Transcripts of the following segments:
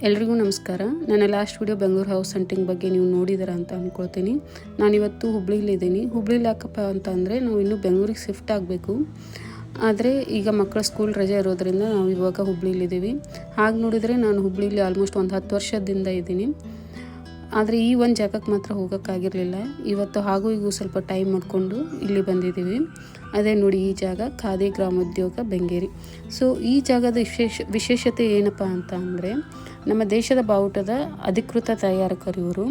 ಎಲ್ರಿಗೂ ನಮಸ್ಕಾರ. ನನ್ನ last video Bengaluru house hunting ಬಗ್ಗೆ ನೀವು ನೋಡಿದ್ದೀರಾ ಅಂತ ಅಂದ್ಕೊಳ್ತೀನಿ. ನಾನಿವತ್ತು ಹುಬ್ಳಿಲಿದ್ದೀನಿ. ಹುಬ್ಳಿಲಿ ಯಾಕಪ್ಪ ಅಂತ ಅಂದರೆ ನಾವು ಇನ್ನೂ ಬೆಂಗಳೂರಿಗೆ ಶಿಫ್ಟ್ ಆಗಬೇಕು. ಆದರೆ ಈಗ ಮಕ್ಕಳ ಸ್ಕೂಲ್ ರಜೆ ಇರೋದ್ರಿಂದ ನಾವು ಇವಾಗ ಹುಬ್ಳಿಲಿದ್ದೀವಿ. ಹಾಗೆ ನೋಡಿದರೆ ನಾನು ಹುಬ್ಳಿಲಿ ಆಲ್ಮೋಸ್ಟ್ ಒಂದು 10 ವರ್ಷದಿಂದ ಇದ್ದೀನಿ. ಆದರೆ ಈ ಒಂದು ಜಾಗಕ್ಕೆ ಮಾತ್ರ ಹೋಗೋಕ್ಕಾಗಿರಲಿಲ್ಲ. ಇವತ್ತು ಹಾಗೂ ಈಗ ಸ್ವಲ್ಪ ಟೈಮ್ ಮಾಡಿಕೊಂಡು ಇಲ್ಲಿ ಬಂದಿದ್ದೀವಿ. ಅದೇ ನೋಡಿ, ಈ ಜಾಗ ಖಾದಿ ಗ್ರಾಮೋದ್ಯೋಗ ಬೆಂಗೇರಿ. ಸೊ ಈ ಜಾಗದ ವಿಶೇಷತೆ ಏನಪ್ಪ ಅಂತ ಅಂದರೆ, ನಮ್ಮ ದೇಶದ ಬಾವುಟದ ಅಧಿಕೃತ ತಯಾರಕರು ಇವರು.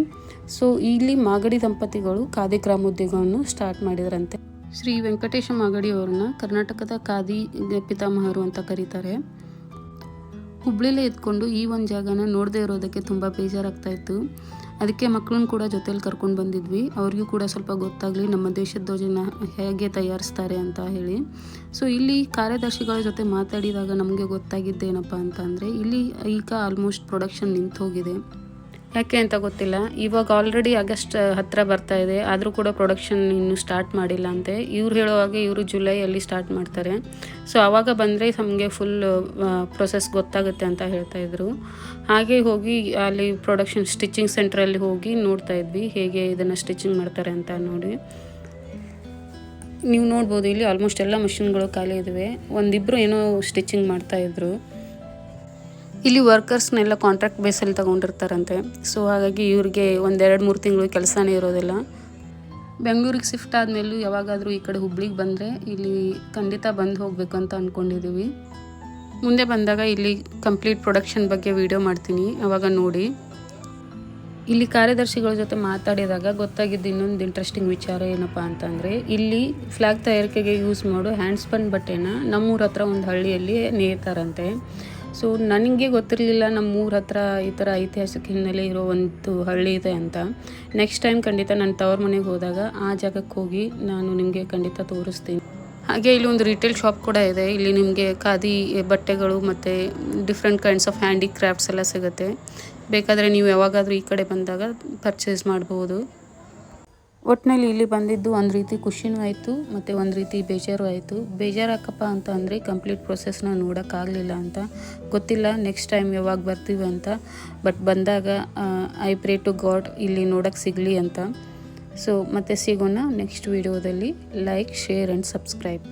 ಸೊ ಇಲ್ಲಿ ಮಾಗಡಿ ದಂಪತಿಗಳು ಖಾದಿ ಗ್ರಾಮೋದ್ಯೋಗವನ್ನು ಸ್ಟಾರ್ಟ್ ಮಾಡಿದ್ರಂತೆ. ಶ್ರೀ ವೆಂಕಟೇಶ ಮಾಗಡಿ ಅವ್ರನ್ನ ಕರ್ನಾಟಕದ ಖಾದಿ ಪಿತಾಮಹರು ಅಂತ ಕರೀತಾರೆ. ಹುಬ್ಳಿಲೇ ಇದ್ಕೊಂಡು ಈ ಒಂದು ಜಾಗನ ನೋಡದೇ ಇರೋದಕ್ಕೆ ತುಂಬ ಬೇಜಾರಾಗ್ತಾಯಿತ್ತು. ಅದಕ್ಕೆ ಮಕ್ಕಳನ್ನ ಕೂಡ ಜೊತೇಲಿ ಕರ್ಕೊಂಡು ಬಂದಿದ್ವಿ. ಅವ್ರಿಗೂ ಕೂಡ ಸ್ವಲ್ಪ ಗೊತ್ತಾಗಲಿ ನಮ್ಮ ದೇಶದ ಧ್ವಜನ ಹೇಗೆ ತಯಾರಿಸ್ತಾರೆ ಅಂತ ಹೇಳಿ. ಸೊ ಇಲ್ಲಿ ಕಾರ್ಯದರ್ಶಿಗಳ ಜೊತೆ ಮಾತಾಡಿದಾಗ ನಮಗೆ ಗೊತ್ತಾಗಿದ್ದೇನಪ್ಪ ಅಂತ ಅಂದರೆ, ಇಲ್ಲಿ ಈಗ ಆಲ್ಮೋಸ್ಟ್ ಪ್ರೊಡಕ್ಷನ್ ನಿಂತು ಹೋಗಿದೆ. ಯಾಕೆ ಅಂತ ಗೊತ್ತಿಲ್ಲ. ಇವಾಗ ಆಲ್ರೆಡಿ ಆಗಸ್ಟ್ ಹತ್ತಿರ ಬರ್ತಾ ಇದೆ, ಆದರೂ ಕೂಡ ಪ್ರೊಡಕ್ಷನ್ ಇನ್ನೂ ಸ್ಟಾರ್ಟ್ ಮಾಡಿಲ್ಲ ಅಂತೆ. ಇವ್ರು ಹೇಳುವಾಗ ಇವರು ಜುಲೈಯಲ್ಲಿ ಸ್ಟಾರ್ಟ್ ಮಾಡ್ತಾರೆ. ಸೊ ಆವಾಗ ಬಂದರೆ ನಮಗೆ ಫುಲ್ ಪ್ರೊಸೆಸ್ ಗೊತ್ತಾಗುತ್ತೆ ಅಂತ ಹೇಳ್ತಾಯಿದ್ರು. ಹಾಗೆ ಹೋಗಿ ಅಲ್ಲಿ ಪ್ರೊಡಕ್ಷನ್ ಸ್ಟಿಚಿಂಗ್ ಸೆಂಟ್ರಲ್ಲಿ ಹೋಗಿ ನೋಡ್ತಾ ಇದ್ವಿ ಹೇಗೆ ಇದನ್ನು ಸ್ಟಿಚಿಂಗ್ ಮಾಡ್ತಾರೆ ಅಂತ ನೋಡಿ. ನೀವು ನೋಡ್ಬೋದು, ಇಲ್ಲಿ ಆಲ್ಮೋಸ್ಟ್ ಎಲ್ಲ ಮಷಿನ್ಗಳು ಖಾಲಿ ಇದ್ದಾವೆ. ಒಂದಿಬ್ಬರು ಏನೋ ಸ್ಟಿಚಿಂಗ್ ಮಾಡ್ತಾಯಿದ್ರು. ಇಲ್ಲಿ ವರ್ಕರ್ಸ್ನೆಲ್ಲ ಕಾಂಟ್ರಾಕ್ಟ್ ಬೇಸಲ್ಲಿ ತೊಗೊಂಡಿರ್ತಾರಂತೆ. ಸೊ ಹಾಗಾಗಿ ಇವ್ರಿಗೆ 1-2-3 ತಿಂಗಳು ಕೆಲಸನೇ ಇರೋದಿಲ್ಲ. ಬೆಂಗಳೂರಿಗೆ ಶಿಫ್ಟ್ ಆದಮೇಲೂ ಯಾವಾಗಾದರೂ ಈ ಕಡೆ ಹುಬ್ಳಿಗೆ ಬಂದರೆ ಇಲ್ಲಿ ಖಂಡಿತ ಬಂದು ಹೋಗಬೇಕು ಅಂತ ಅಂದ್ಕೊಂಡಿದ್ದೀವಿ. ಮುಂದೆ ಬಂದಾಗ ಇಲ್ಲಿ ಕಂಪ್ಲೀಟ್ ಪ್ರೊಡಕ್ಷನ್ ಬಗ್ಗೆ ವಿಡಿಯೋ ಮಾಡ್ತೀನಿ, ಆವಾಗ ನೋಡಿ. ಇಲ್ಲಿ ಕಾರ್ಯದರ್ಶಿಗಳ ಜೊತೆ ಮಾತಾಡಿದಾಗ ಗೊತ್ತಾಗಿದ್ದು ಇನ್ನೊಂದು ಇಂಟ್ರೆಸ್ಟಿಂಗ್ ವಿಚಾರ ಏನಪ್ಪ ಅಂತಂದರೆ, ಇಲ್ಲಿ ಫ್ಲ್ಯಾಗ್ ತಯಾರಿಕೆಗೆ ಯೂಸ್ ಮಾಡೋ ಹ್ಯಾಂಡ್ಸ್ಪನ್ ಬಟ್ಟೆನ ನಮ್ಮೂರ ಹತ್ರ ಒಂದು ಹಳ್ಳಿಯಲ್ಲಿ ನೇಯ್ತಾರಂತೆ. ಸೊ ನನಗೆ ಗೊತ್ತಿರಲಿಲ್ಲ ನಮ್ಮೂರ ಹತ್ರ ಈ ಥರ ಐತಿಹಾಸಿಕ ಹಿನ್ನೆಲೆ ಇರೋ ಒಂದು ಹಳ್ಳಿ ಇದೆ ಅಂತ. ನೆಕ್ಸ್ಟ್ ಟೈಮ್ ಖಂಡಿತ ನನ್ನ ತವ್ರ ಮನೆಗೆ ಹೋದಾಗ ಆ ಜಾಗಕ್ಕೆ ಹೋಗಿ ನಾನು ನಿಮಗೆ ಖಂಡಿತ ತೋರಿಸ್ತೀನಿ. ಹಾಗೆ ಇಲ್ಲಿ ಒಂದು ರಿಟೇಲ್ ಶಾಪ್ ಕೂಡ ಇದೆ. ಇಲ್ಲಿ ನಿಮಗೆ ಖಾದಿ ಬಟ್ಟೆಗಳು ಮತ್ತು ಡಿಫ್ರೆಂಟ್ ಕೈಂಡ್ಸ್ ಆಫ್ ಹ್ಯಾಂಡಿಕ್ರಾಫ್ಟ್ಸ್ ಎಲ್ಲ ಸಿಗುತ್ತೆ. ಬೇಕಾದರೆ ನೀವು ಯಾವಾಗಾದರೂ ಈ ಕಡೆ ಬಂದಾಗ ಪರ್ಚೇಸ್ ಮಾಡ್ಬೋದು. ಒಟ್ಟಿನಲ್ಲಿ ಇಲ್ಲಿ ಬಂದಿದ್ದು ಒಂದು ರೀತಿ ಖುಷಿನೂ ಆಯಿತು ಮತ್ತು ಒಂದು ರೀತಿ ಬೇಜಾರು ಆಯಿತು. ಬೇಜಾರಾಕಪ್ಪ ಅಂತ ಅಂದರೆ ಕಂಪ್ಲೀಟ್ ಪ್ರೊಸೆಸ್ನ ನೋಡೋಕ್ಕಾಗಲಿಲ್ಲ ಅಂತ. ಗೊತ್ತಿಲ್ಲ ನೆಕ್ಸ್ಟ್ ಟೈಮ್ ಯಾವಾಗ ಬರ್ತೀವಿ ಅಂತ. ಬಟ್ ಬಂದಾಗ ಐ ಪ್ರೇ ಟು ಗಾಡ್ ಇಲ್ಲಿ ನೋಡೋಕ್ಕೆ ಸಿಗಲಿ ಅಂತ. ಸೊ ಮತ್ತೆ ಸಿಗೋಣ ನೆಕ್ಸ್ಟ್ ವಿಡಿಯೋದಲ್ಲಿ. Like, share and subscribe.